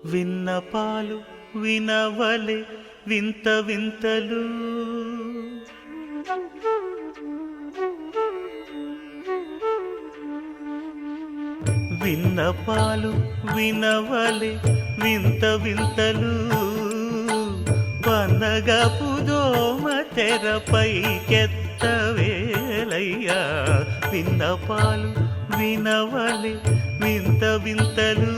విన్నపాలు వినవలే వింత వింతలు విన్నపాలు వినవలే వింత వింతలు పన్నగపు దోమ తెరపైకెత్తవేలయ్యా విన్నపాలు వినవలే వింత వింతలు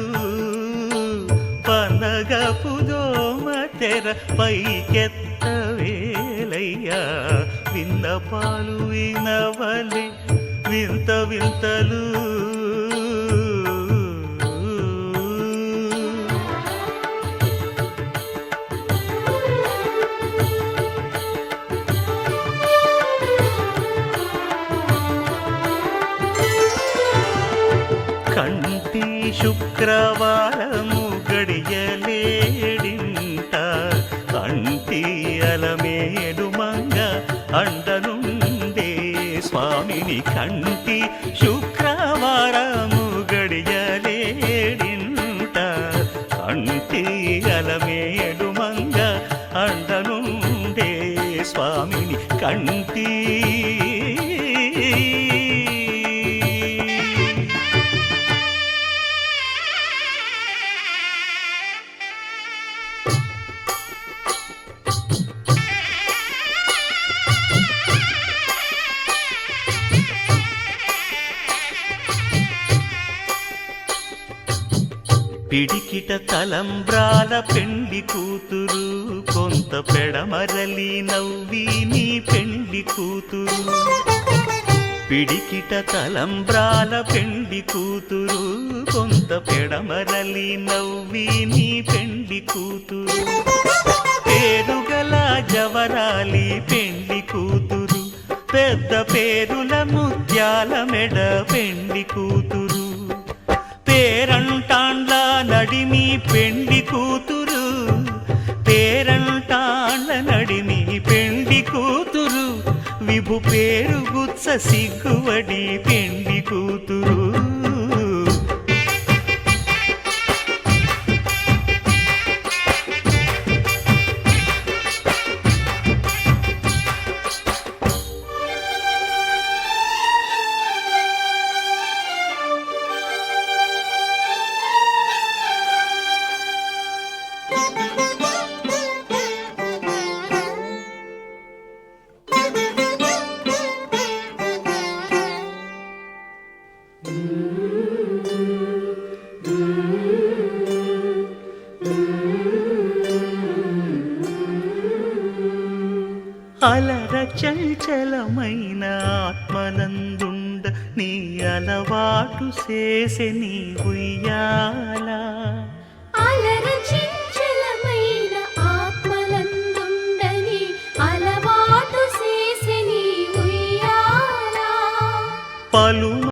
పన్నగపు దోమ తెరపైకెత్తవేలయ్యా విన్నపాలు వినవలే వింత వింతలు కంటి శుక్రవారము గడియలేడింట కంటి అలమేడు మంగ అండనుండే స్వామిని కంటి శుక్రవారము గడియలేడింట కంటి అలమేడు మంగ అండనుండే స్వామిని కంటి పిడికిట తలంబ్రాల పెండ్లి కూతురు కొంత పెడమరలి నవ్వి నీ పెండ్లి కూతురు పిడికిట తలంబ్రాల పెండ్లి కూతురు కొంత పెడమరలి నవ్వి నీ పెండ్లి కూతురు పేరుగల జవరాలి పెండ్లి కూతురు పెద్ద పేరుల ముత్యాల మెడ పెండ్లి కూతురు పేరంటాండ్ల నడిమి పెండ్లి కూతురు పేరంటాండ్ల నడిమి పెండ్లి కూతురు విభు పేరు గుత్స సిగ్గువడి పెండ్లి కూతురు అలర చంచలమైన ఆత్మనందుండ నీ అలవాటు చేసే నీ ఉయ్యాల అలర చంచలమైన ఆత్మనందుండ నీ అలవాటు చేసే నీ ఉయ్యాల పలు